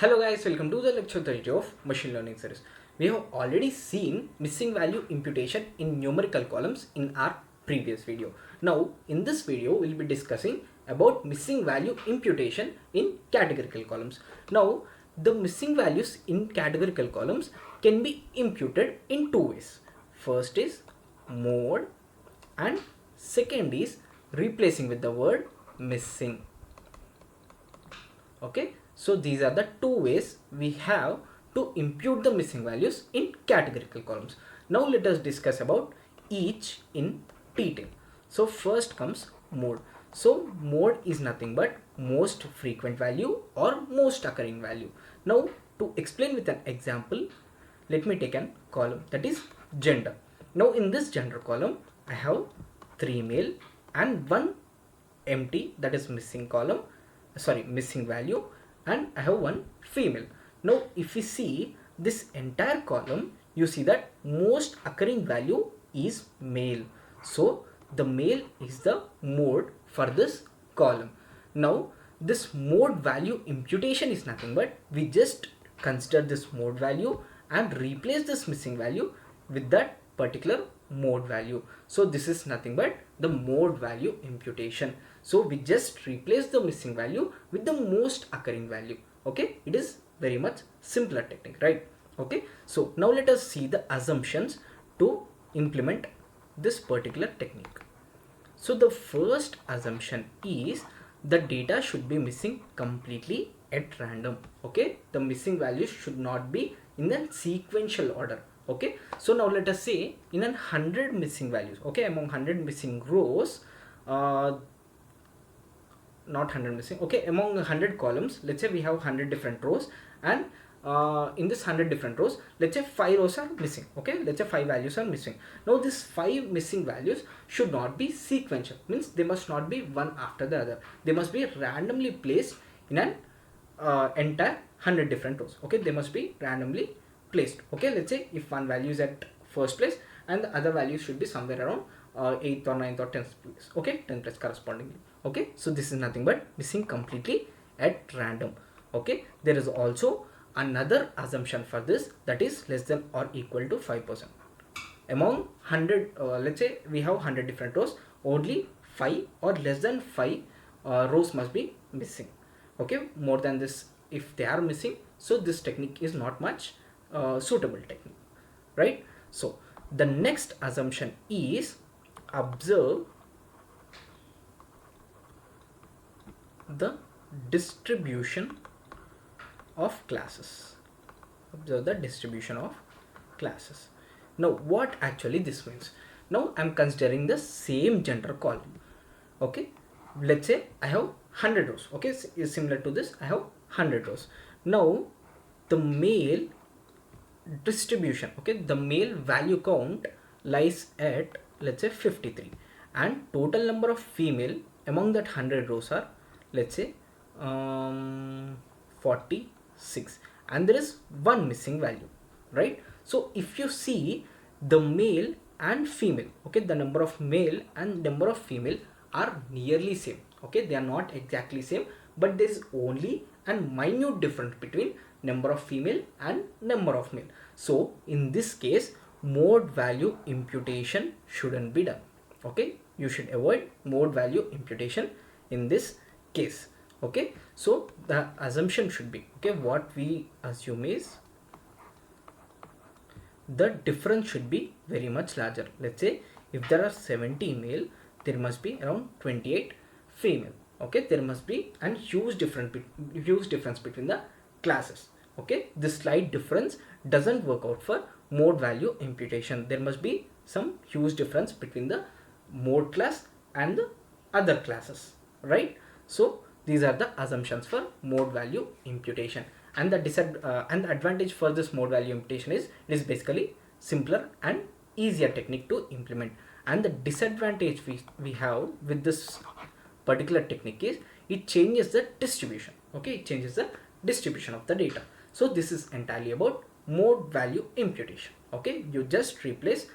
Hello guys, welcome to the lecture 32 of machine learning series. We have already seen missing value imputation in numerical columns in our previous video. Now in this video we'll be discussing about missing value imputation in categorical columns. Now the missing values in categorical columns can be imputed in two ways. First is mode and second is replacing with the word missing. Okay, so these are the two ways we have to impute the missing values in categorical columns. Now let us discuss about each in detail. So first comes mode. So mode is nothing but most frequent value or most occurring value. Now to explain with an example, let me take a column that is gender. Now in this gender column I have 3 male and 1 empty, that is missing column, missing value, and I have 1 female. Now if we see this entire column, you see that most occurring value is male, so the male is the mode for this column. Now this mode value imputation is nothing but we just consider this mode value and replace this missing value with that particular mode value. So this is nothing but the mode value imputation. So we just replace the missing value with the most occurring value. Okay, it is very much simpler technique, right? Okay, so now let us see the assumptions to implement this particular technique. So the first assumption is the data should be missing completely at random. Okay, the missing values should not be in a sequential order. Okay, so now let us say in 100 missing values, okay, among 100 missing rows, not 100 missing, okay, among 100 columns, let's say we have 100 different rows, and in this 100 different rows, let's say 5 rows are missing. Okay, let's say 5 values are missing. Now these 5 missing values should not be sequential, means they must not be one after the other. They must be randomly placed in an entire 100 different rows. Okay, they must be randomly placed. Okay, let's say if one value is at first place and the other value should be somewhere around 8th or 9th or 10th place. Okay, 10th place correspondingly. Okay, so this is nothing but missing completely at random. Okay, there is also another assumption for this, that is less than or equal to 5%. Among 100, let's say we have 100 different rows, only 5 or less than 5 rows must be missing. Okay, more than this if they are missing, so this technique is not much suitable technique, right? So the next assumption is observe the distribution of classes. Observe the distribution of classes. Now what actually this means? Now I'm considering the same gender column. Okay, let's say I have 100 rows. Okay, is similar to this, I have 100 rows. Now the male distribution, okay, the male value count lies at, let's say, 53, and total number of female among that 100 rows are, let's say, 46, and there is one missing value, right? So if you see the male and female, okay, the number of male and number of female are nearly same. Okay, they are not exactly same, but there is only a minute difference between number of female and number of male. So in this case, mode value imputation shouldn't be done. Okay, you should avoid mode value imputation in this case. Okay, so the assumption should be, okay, what we assume is the difference should be very much larger. Let's say if there are 70 male, there must be around 28 female. Okay, there must be a huge difference between the classes. Okay, this slight difference doesn't work out for mode value imputation. There must be some huge difference between the mode class and the other classes, right? So these are the assumptions for mode value imputation, and the advantage for this mode value imputation is it is basically simpler and easier technique to implement, and the disadvantage we have with this particular technique is it changes the distribution. Okay, it changes the distribution of the data. So this is entirely about mode value imputation. Okay, you just replace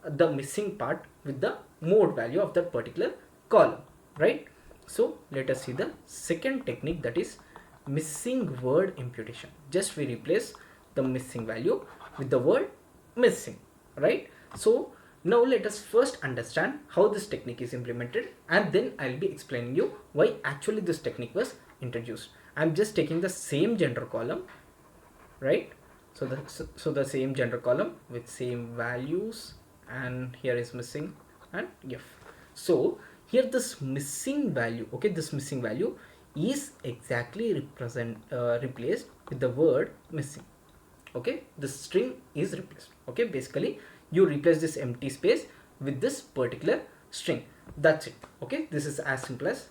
the missing part with the mode value of that particular column, right? So let us see the second technique, that is missing word imputation. Just we replace the missing value with the word missing, right? So now let us first understand how this technique is implemented, and then I'll be explaining you why actually this technique was introduced. I'm just taking the same gender column, right? So the same gender column with same values, and here is missing and f. So here this missing value, okay, this missing value is exactly replaced with the word missing. Okay, the string is replaced. Okay, basically you replace this empty space with this particular string. That's it. Okay, this is as simple as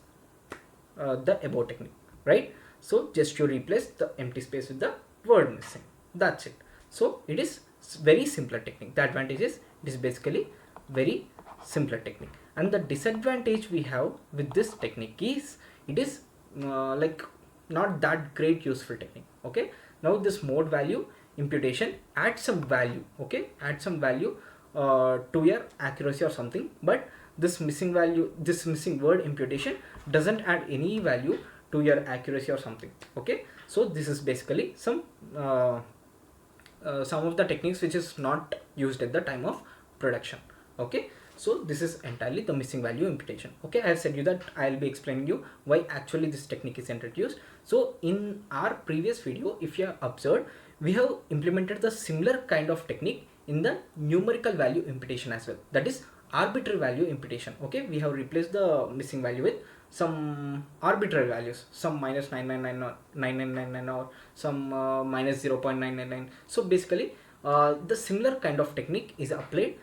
the above technique, right? So just you replace the empty space with the word missing. That's it. So it is very simpler technique. The advantage is it is basically very simpler technique, and the disadvantage we have with this technique is it is like not that great useful technique. Okay, now this mode value imputation adds some value, okay, add some value to your accuracy or something, but this missing value, this missing word imputation doesn't add any value to your accuracy or something. Okay, so this is basically some of the techniques which is not used at the time of production. Okay, so this is entirely the missing value imputation. Okay, I have said you that I'll be explaining you why actually this technique is introduced. So in our previous video, if you have observed, we have implemented the similar kind of technique in the numerical value imputation as well, that is arbitrary value imputation. Okay, we have replaced the missing value with some arbitrary values, some minus 9999 or some minus 0.999. So basically the similar kind of technique is applied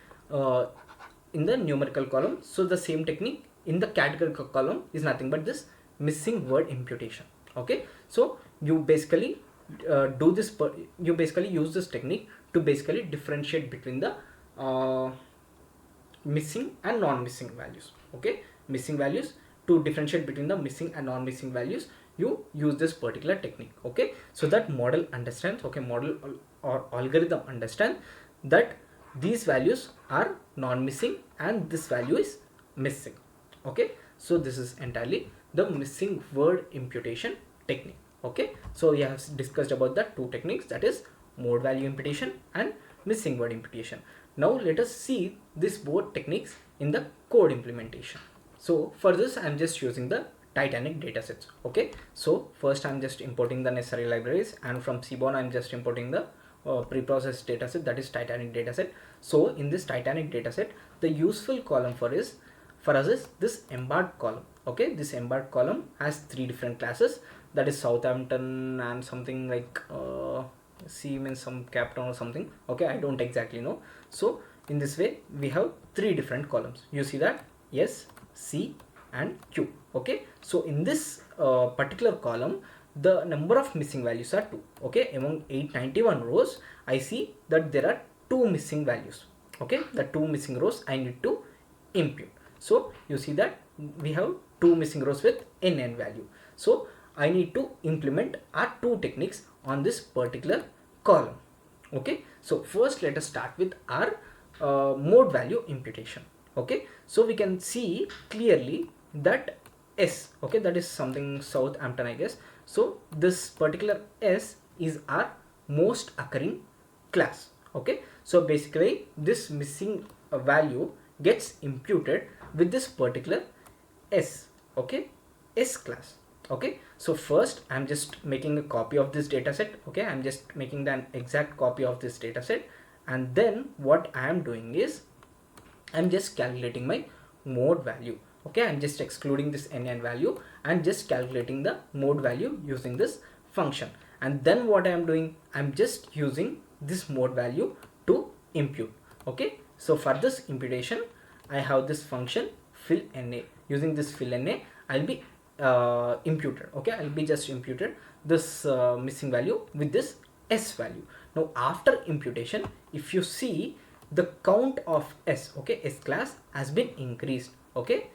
in the numerical column. So the same technique in the categorical column is nothing but this missing word imputation. Okay, so you basically you basically use this technique to basically differentiate between the missing and non-missing values. Okay, missing values, to differentiate between the missing and non-missing values, you use this particular technique. Okay, so that model understands, okay, model or algorithm understands that these values are non-missing and this value is missing. Okay, so this is entirely the missing word imputation technique. Okay, so we have discussed about the two techniques, that is mode value imputation and missing word imputation. Now let us see these both techniques in the code implementation. So for this I'm just using the Titanic datasets. Okay, so first I'm just importing the necessary libraries, and from Seaborn I'm just importing the preprocessed dataset, that is Titanic dataset. So in this Titanic dataset, the useful column for us is this embarked column. Okay, this embarked column has three different classes, that is Southampton and something like C means some Cape Town or something. Okay, I don't exactly know. So in this way we have three different columns. You see that S, C and Q. Okay, so in this particular column the number of missing values are 2. Okay, among 891 rows I see that there are 2 missing values. Okay, the 2 missing rows I need to impute. So you see that we have 2 missing rows with n value. So I need to implement our two techniques on this particular column. Okay, so first let us start with our mode value imputation. Okay, so we can see clearly that S, okay, that is something Southampton I guess. So this particular S is our most occurring class. Okay, so basically this missing value gets imputed with this particular S. Okay, S class. Okay, so first I'm just making a copy of this dataset. Okay, I'm just making an exact copy of this dataset, and then what I am doing is I'm just calculating my mode value. Okay, I'm just excluding this n value and just calculating the mode value using this function. And then what I am doing, I'm just using this mode value to impute. Okay, so for this imputation I have this function fill na. Using this fill na I'll be imputed. Okay, I'll be just imputed this missing value with this S value. Now after imputation, if you see the count of S, okay, S class has been increased. Okay,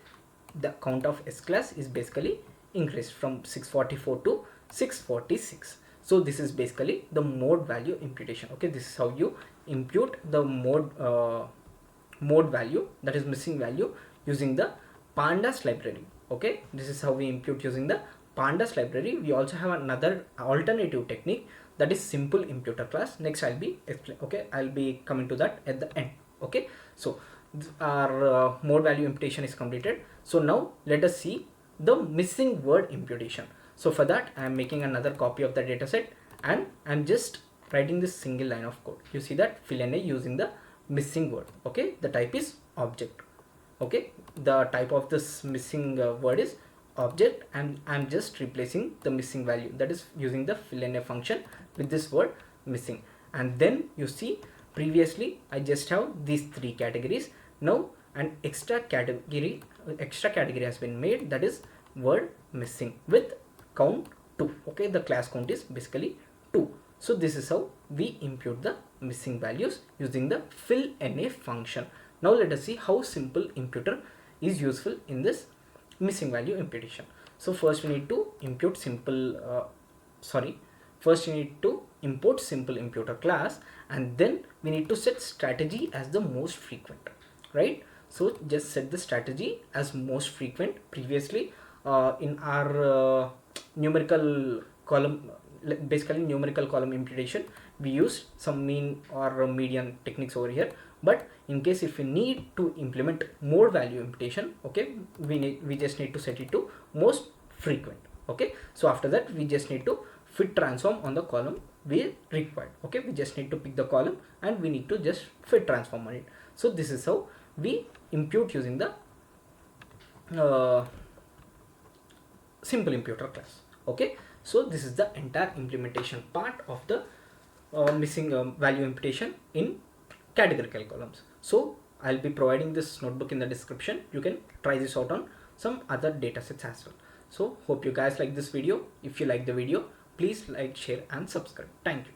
the count of S class is basically increased from 644 to 646. So this is basically the mode value imputation. Okay, this is how you impute the mode value, that is missing value, using the pandas library. Okay, this is how we impute using the pandas library, we also have another alternative technique, that is simple imputer class. Next I'll be okay, I'll be coming to that at the end. Okay, so our mode value imputation is completed. So now let us see the missing word imputation. So for that I am making another copy of the dataset, and I'm just writing this single line of code. You see that fill NA using the missing word. Okay, the type is object. Okay, the type of this missing word is object, and I'm just replacing the missing value, that is using the fill NA function with this word missing. And then you see previously I just have these three categories. Now an extra category has been made, that is word missing with count 2. Okay, the class count is basically 2. So this is how we impute the missing values using the fill NA function. Now let us see how simple imputer is useful in this missing value imputation. So first we need to impute first we need to import simple imputer class, and then we need to set strategy as the most frequent, right? So just set the strategy as most frequent. Previously in our numerical column, basically numerical column imputation, we use some mean or median techniques over here. But in case if we need to implement mode value imputation, okay, we just need to set it to most frequent. Okay, so after that we just need to fit transform on the column we required. Okay, we just need to pick the column and we need to just fit transform on it. So this is how we impute using the simple imputer class. Okay, so this is the entire implementation part of the missing value imputation in categorical columns. So I'll be providing this notebook in the description. You can try this out on some other datasets as well. So hope you guys like this video. If you like the video, please like, share and subscribe. Thank you.